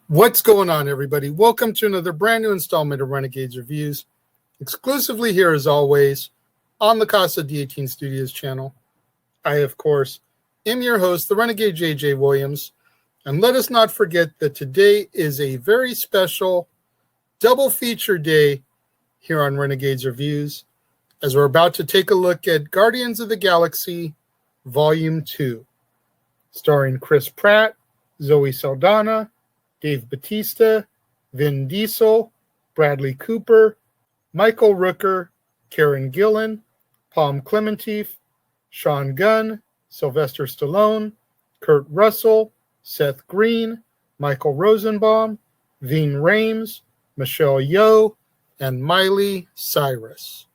What's going on, everybody? Welcome to another brand new installment of Renegades Reviews, exclusively here as always on the Casa D18 Studios channel. I, of course, am your host, the Renegade J.J. Williams, and let us not forget that today is a very special double feature day here on Renegades Reviews, as we're about to take a look at Guardians of the Galaxy Volume 2, starring Chris Pratt, Zoe Saldana, Dave Bautista, Vin Diesel, Bradley Cooper, Michael Rooker, Karen Gillan, Palm Clementif, Sean Gunn, Sylvester Stallone, Kurt Russell, Seth Green, Michael Rosenbaum, Ving Rhames, Michelle Yeoh, and Miley Cyrus.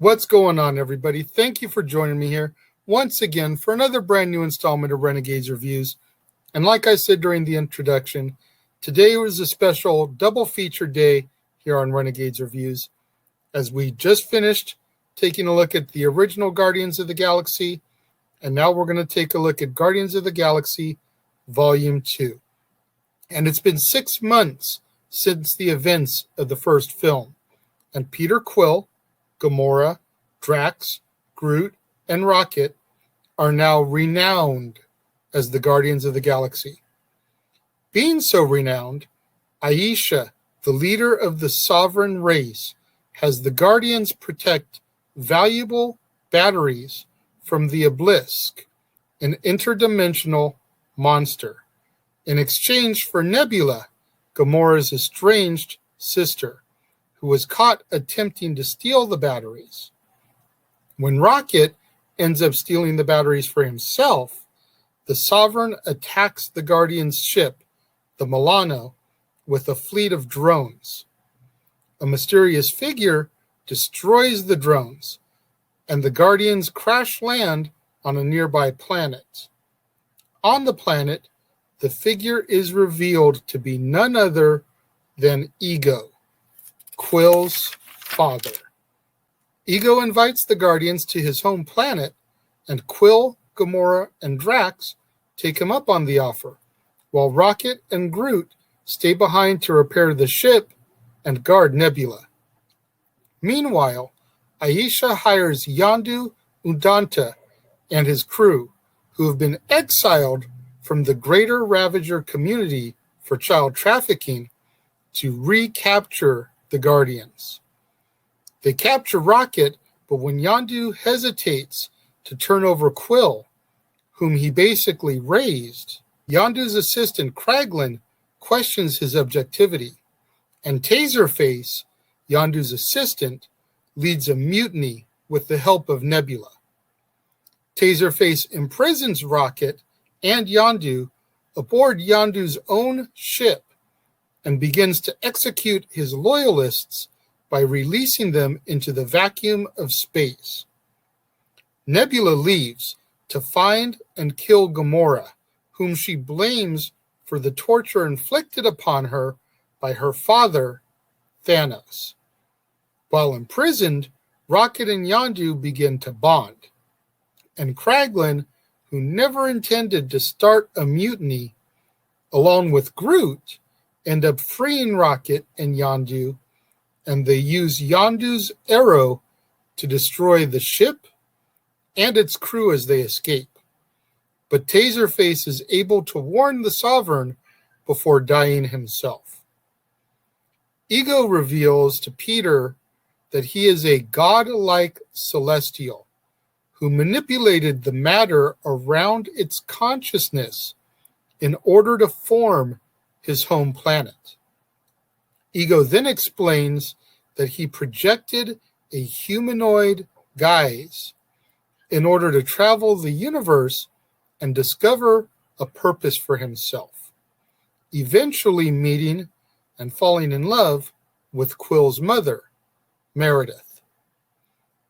What's going on, everybody? Thank you for joining me here once again for another brand new installment of Renegades Reviews. And like I said during the introduction, today was a special double feature day here on Renegades Reviews, as we just finished taking a look at the original Guardians of the Galaxy, and now we're going to take a look at Guardians of the Galaxy Volume 2. And it's been 6 months since the events of the first film, and Peter Quill, Gamora, Drax, Groot, and Rocket are now renowned as the Guardians of the Galaxy. Being so renowned, Aisha, the leader of the sovereign race, has the Guardians protect valuable batteries from the Obelisk, an interdimensional monster, in exchange for Nebula, Gamora's estranged sister, who was caught attempting to steal the batteries. When Rocket ends up stealing the batteries for himself, the Sovereign attacks the Guardians' ship, the Milano, with a fleet of drones. A mysterious figure destroys the drones, and the Guardians crash land on a nearby planet. On the planet, the figure is revealed to be none other than Ego, Quill's father. Ego invites the Guardians to his home planet, and Quill, Gamora, and Drax take him up on the offer, while Rocket and Groot stay behind to repair the ship and guard Nebula. Meanwhile, Aisha hires Yondu Udanta and his crew, who have been exiled from the Greater Ravager community for child trafficking, to recapture the Guardians. They capture Rocket, but when Yondu hesitates to turn over Quill, whom he basically raised, Yondu's assistant Kraglin questions his objectivity, and Taserface, Yondu's assistant, leads a mutiny with the help of Nebula. Taserface imprisons Rocket and Yondu aboard Yondu's own ship and begins to execute his loyalists by releasing them into the vacuum of space. Nebula leaves to find and kill Gamora, whom she blames for the torture inflicted upon her by her father, Thanos. While imprisoned, Rocket and Yondu begin to bond, and Kraglin, who never intended to start a mutiny, along with Groot, end up freeing Rocket and Yondu, and they use Yondu's arrow to destroy the ship and its crew as they escape. But Taserface is able to warn the Sovereign before dying himself. Ego reveals to Peter that he is a godlike celestial who manipulated the matter around its consciousness in order to form his home planet. Ego then explains that he projected a humanoid guise in order to travel the universe and discover a purpose for himself, eventually meeting and falling in love with Quill's mother, Meredith.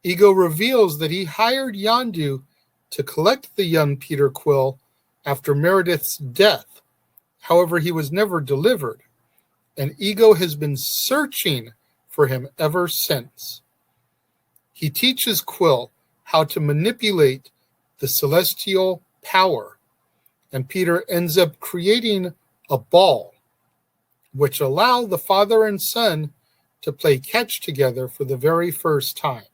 Ego reveals that he hired Yondu to collect the young Peter Quill after Meredith's death. However, he was never delivered, and Ego has been searching for him ever since. He teaches Quill how to manipulate the celestial power, and Peter ends up creating a ball which allow the father and son to play catch together for the very first time.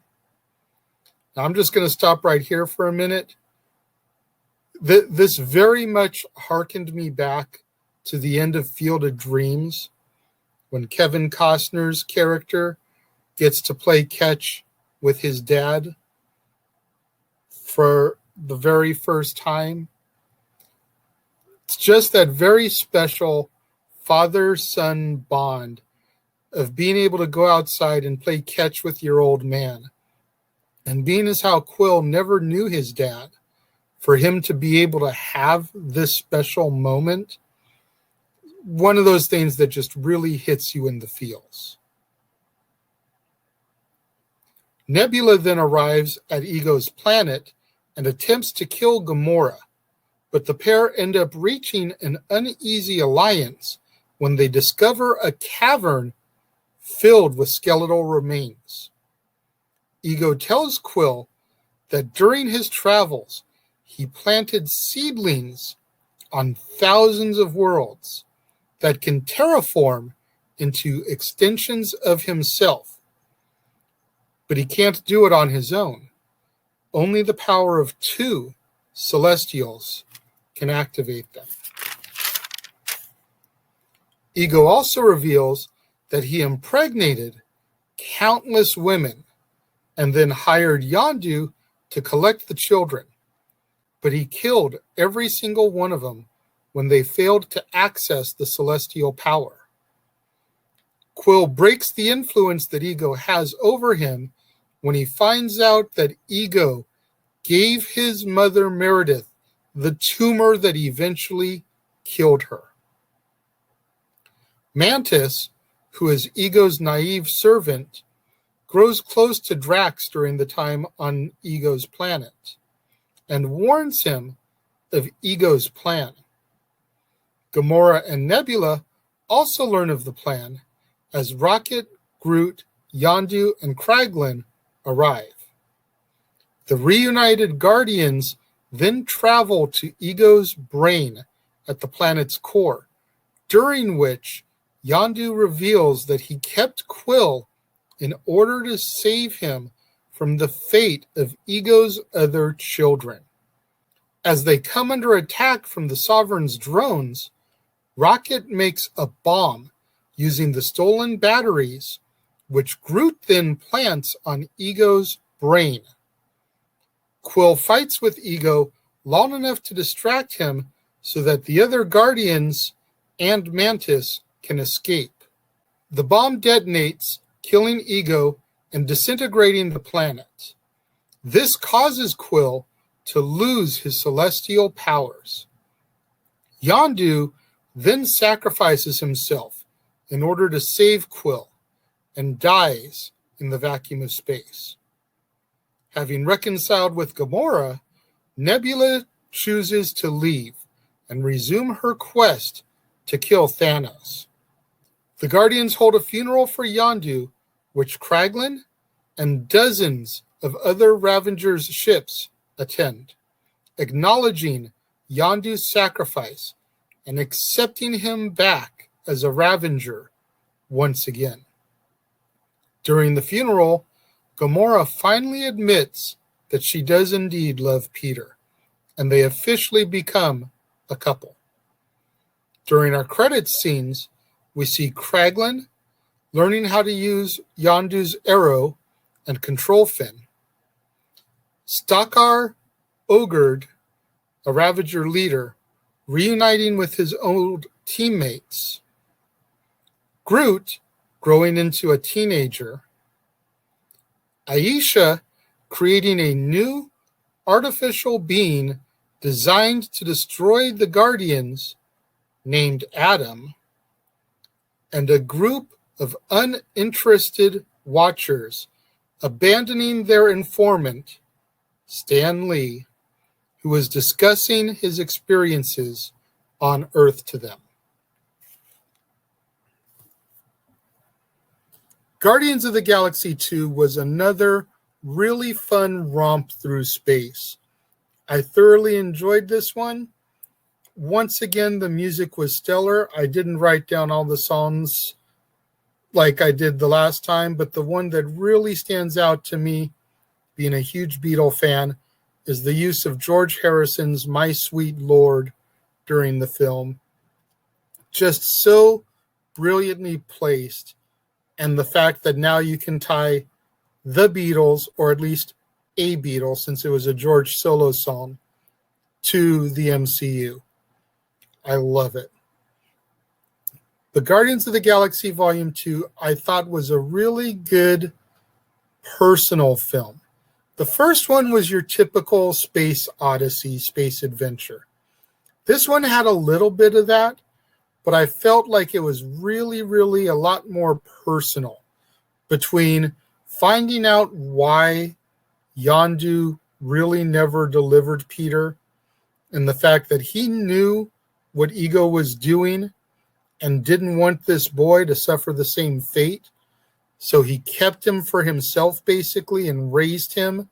Now, I'm just going to stop right here for a minute. This very much harkened me back to the end of Field of Dreams, when Kevin Costner's character gets to play catch with his dad for the very first time. It's just that very special father-son bond of being able to go outside and play catch with your old man. And being as how Quill never knew his dad, for him to be able to have this special moment, one of those things that just really hits you in the feels. Nebula then arrives at Ego's planet and attempts to kill Gamora, but the pair end up reaching an uneasy alliance when they discover a cavern filled with skeletal remains. Ego tells Quill that during his travels, he planted seedlings on thousands of worlds that can terraform into extensions of himself. But he can't do it on his own. Only the power of 2 Celestials can activate them. Ego also reveals that he impregnated countless women and then hired Yondu to collect the children, but he killed every single one of them when they failed to access the celestial power. Quill breaks the influence that Ego has over him when he finds out that Ego gave his mother Meredith the tumor that eventually killed her. Mantis, who is Ego's naive servant, grows close to Drax during the time on Ego's planet and warns him of Ego's plan. Gamora and Nebula also learn of the plan as Rocket, Groot, Yondu, and Kraglin arrive. The reunited Guardians then travel to Ego's brain at the planet's core, during which Yondu reveals that he kept Quill in order to save him from the fate of Ego's other children. As they come under attack from the Sovereign's drones, Rocket makes a bomb using the stolen batteries, which Groot then plants on Ego's brain. Quill fights with Ego long enough to distract him so that the other Guardians and Mantis can escape. The bomb detonates, killing Ego and disintegrating the planet. This causes Quill to lose his celestial powers. Yondu then sacrifices himself in order to save Quill and dies in the vacuum of space. Having reconciled with Gamora, Nebula chooses to leave and resume her quest to kill Thanos. The Guardians hold a funeral for Yondu, which Kraglin and dozens of other Ravengers' ships attend, acknowledging Yondu's sacrifice and accepting him back as a Ravenger once again. During the funeral, Gamora finally admits that she does indeed love Peter, and they officially become a couple. During our credits scenes, we see Kraglin learning how to use Yondu's arrow and control Finn. Stakar Ogerd, a Ravager leader, reuniting with his old teammates. Groot growing into a teenager. Aisha creating a new artificial being designed to destroy the Guardians named Adam. And a group of uninterested watchers abandoning their informant, Stan Lee, who was discussing his experiences on Earth to them. Guardians of the Galaxy 2 was another really fun romp through space. I thoroughly enjoyed this one. Once again, the music was stellar. I didn't write down all the songs like I did the last time, but the one that really stands out to me, being a huge Beatle fan, is the use of George Harrison's My Sweet Lord during the film. Just so brilliantly placed, and the fact that now you can tie the Beatles, or at least a Beatle, since it was a George solo song, to the MCU. I love it. The Guardians of the Galaxy Volume 2, I thought was a really good personal film. The first one was your typical space odyssey, space adventure. This one had a little bit of that, but I felt like it was really, really a lot more personal, between finding out why Yondu really never delivered Peter, and the fact that he knew what Ego was doing and didn't want this boy to suffer the same fate. So he kept him for himself, basically, and raised him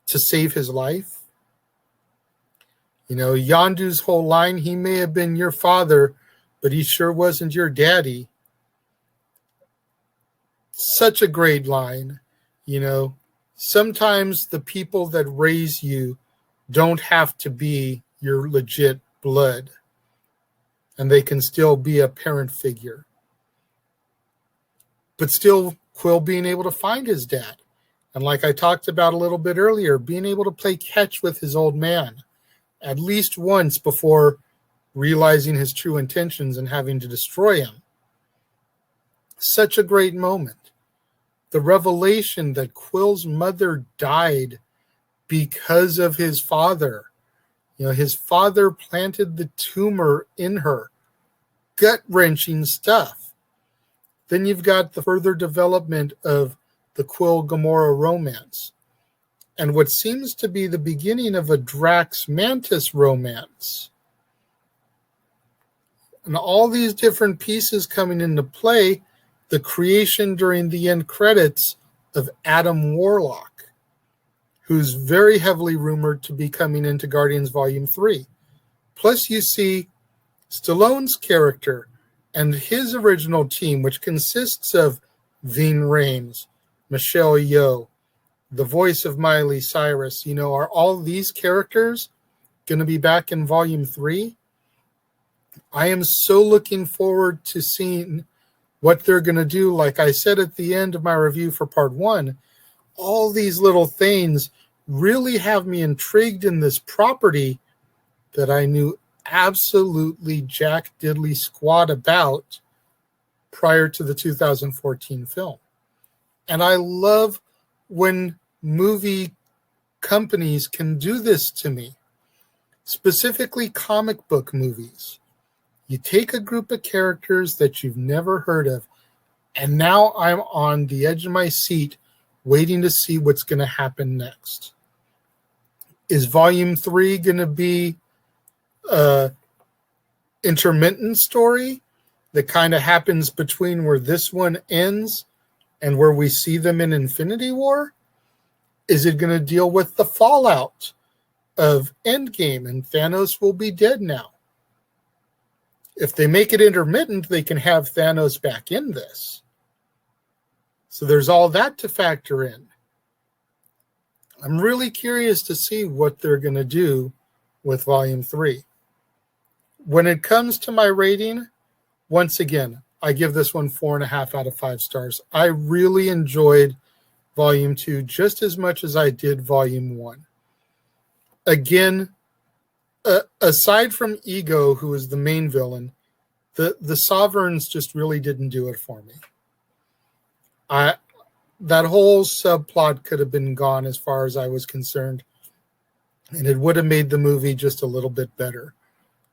to save his life. You know, Yondu's whole line, he may have been your father, but he sure wasn't your daddy. Such a great line. You know, sometimes the people that raise you don't have to be your legit blood, and they can still be a parent figure. But still, Quill being able to find his dad. And like I talked about a little bit earlier, being able to play catch with his old man at least once before realizing his true intentions and having to destroy him. Such a great moment. The revelation that Quill's mother died because of his father. You know, his father planted the tumor in her. Gut-wrenching stuff. Then you've got the further development of the Quill-Gamora romance, and what seems to be the beginning of a Drax-Mantis romance. And all these different pieces coming into play, the creation during the end credits of Adam Warlock, who's very heavily rumored to be coming into Guardians Volume 3. Plus you see Stallone's character and his original team, which consists of Ving Rhames, Michelle Yeoh, the voice of Miley Cyrus. You know, are all these characters going to be back in Volume 3? I am so looking forward to seeing what they're going to do. Like I said at the end of my review for Part 1, all these little things really have me intrigued in this property that I knew absolutely jack diddly squat about prior to the 2014 film. And I love when movie companies can do this to me, specifically comic book movies. You take a group of characters that you've never heard of, and now I'm on the edge of my seat waiting to see what's going to happen next. Is Volume 3 going to be an intermittent story that kind of happens between where this one ends and where we see them in Infinity War? Is it going to deal with the fallout of Endgame and Thanos will be dead now? If they make it intermittent, they can have Thanos back in this. So there's all that to factor in. I'm really curious to see what they're going to do with Volume 3. When it comes to my rating, once again, I give this one 4.5 out of 5 stars. I really enjoyed Volume 2 just as much as I did Volume 1. Again, aside from Ego, who is the main villain, the Sovereigns just really didn't do it for me. That whole subplot could have been gone as far as I was concerned, and it would have made the movie just a little bit better.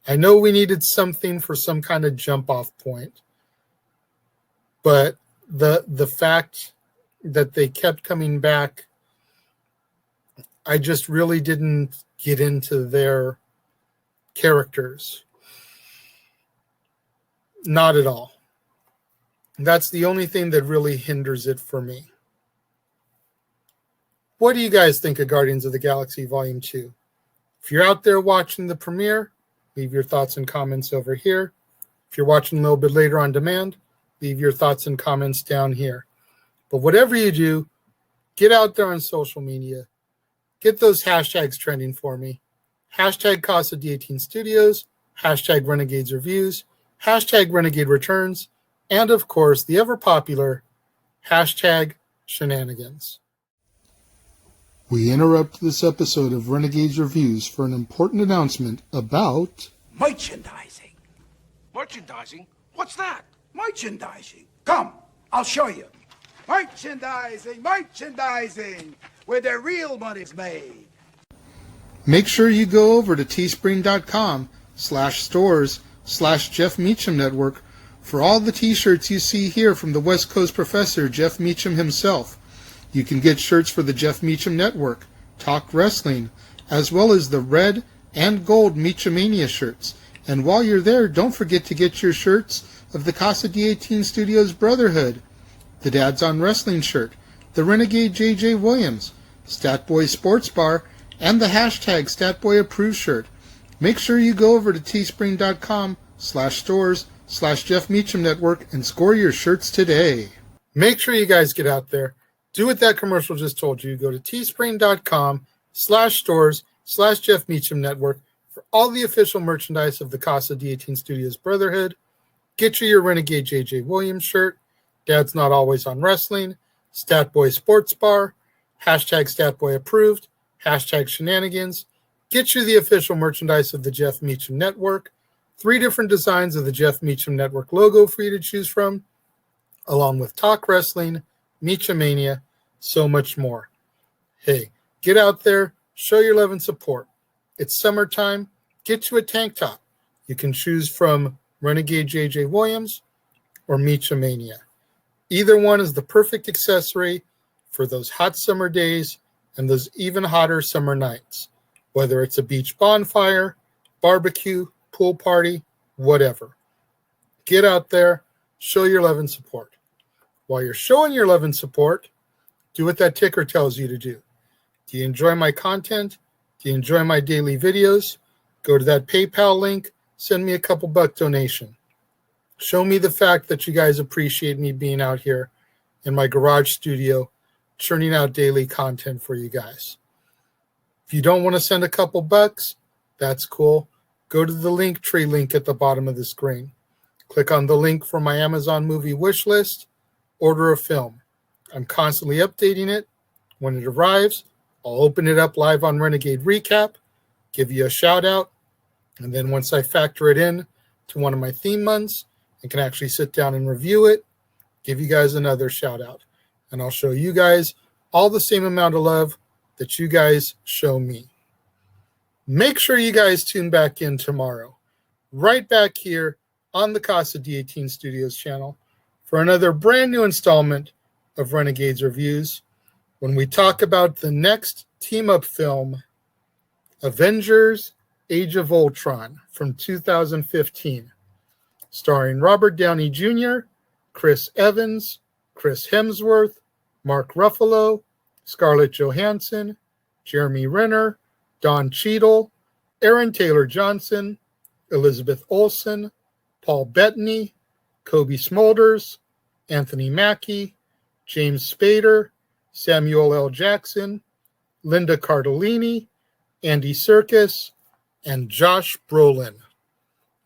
I know we needed something for some kind of jump-off point, but the fact that they kept coming back, I just really didn't get into their characters. Not at all. That's the only thing that really hinders it for me. What do you guys think of Guardians of the Galaxy Volume 2? If you're out there watching the premiere, leave your thoughts and comments over here. If you're watching a little bit later on demand, leave your thoughts and comments down here. But whatever you do, get out there on social media. Get those hashtags trending for me. Hashtag Casa D18 Studios, hashtag Renegades Reviews, hashtag Renegade Returns, and of course, the ever popular hashtag Shenanigans. We interrupt this episode of Renegades Reviews for an important announcement about merchandising. Merchandising? What's that? Merchandising. Come, I'll show you. Merchandising, where the real money's made. Make sure you go over to teespring.com/stores/Jeff Meacham Network for all the t-shirts you see here from the West Coast professor, Jeff Meacham himself. You can get shirts for the Jeff Meacham Network, Talk Wrestling, as well as the red and gold Meachamania shirts. And while you're there, don't forget to get your shirts of the Casa D18 Studios Brotherhood, the Dads on Wrestling shirt, the Renegade JJ Williams, Statboy Sports Bar, and the hashtag StatBoyApproved shirt. Make sure you go over to teespring.com/stores/Jeff Meacham Network and score your shirts today. Make sure you guys get out there. Do what that commercial just told you. Go to teespring.com/stores/Jeff Meacham Network for all the official merchandise of the Casa D18 Studios Brotherhood. Get you your Renegade JJ Williams shirt, Dad's Not Always on Wrestling, Statboy Sports Bar, hashtag StatBoyApproved, hashtag Shenanigans. Get you the official merchandise of the Jeff Meacham Network, 3 different designs of the Jeff Meacham Network logo for you to choose from, along with Talk Wrestling, Meachamania, so much more. Hey, get out there, show your love and support. It's summertime. Get you a tank top. You can choose from Renegade JJ Williams or Meachamania. Either one is the perfect accessory for those hot summer days and those even hotter summer nights, whether it's a beach bonfire, barbecue, pool party, whatever. Get out there, show your love and support. While you're showing your love and support, do what that ticker tells you to do. Do you enjoy my content? Do you enjoy my daily videos? Go to that PayPal link, send me a couple buck donation. Show me the fact that you guys appreciate me being out here in my garage studio, churning out daily content for you guys. If you don't want to send a couple bucks, that's cool. Go to the Linktree link at the bottom of the screen. Click on the link for my Amazon movie wish list. Order a film. I'm constantly updating it. When it arrives, I'll open it up live on Renegade Recap, give you a shout out, and then once I factor it in to one of my theme months and can actually sit down and review it, give you guys another shout out. And I'll show you guys all the same amount of love that you guys show me. Make sure you guys tune back in tomorrow, right back here on the Casa D18 Studios channel for another brand new installment of Renegades Reviews when we talk about the next team-up film, Avengers Age of Ultron from 2015, starring Robert Downey Jr., Chris Evans, Chris Hemsworth, Mark Ruffalo, Scarlett Johansson, Jeremy Renner, Don Cheadle, Aaron Taylor Johnson, Elizabeth Olsen, Paul Bettany, Kobe Smulders, Anthony Mackie, James Spader, Samuel L. Jackson, Linda Cardellini, Andy Serkis, and Josh Brolin.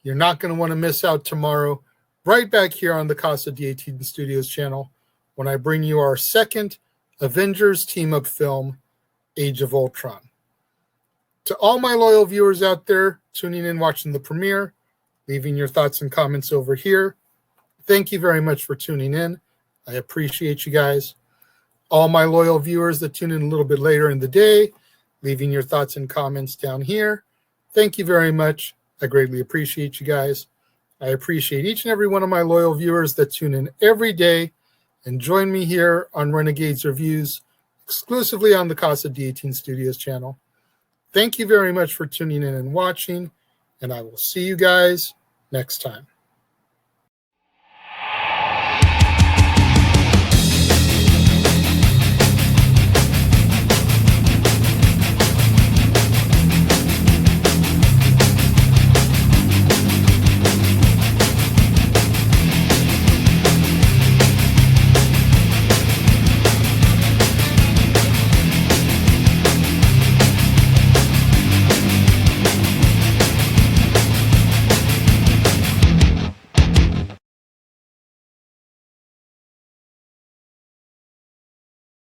You're not going to want to miss out tomorrow, right back here on the Casa D18 Studios channel, when I bring you our second Avengers team-up film, Age of Ultron. To all my loyal viewers out there tuning in, watching the premiere, leaving your thoughts and comments over here, thank you very much for tuning in. I appreciate you guys. All my loyal viewers that tune in a little bit later in the day, leaving your thoughts and comments down here, thank you very much. I greatly appreciate you guys. I appreciate each and every one of my loyal viewers that tune in every day and join me here on Renegades Reviews, exclusively on the Casa D18 Studios channel. Thank you very much for tuning in and watching, and I will see you guys next time.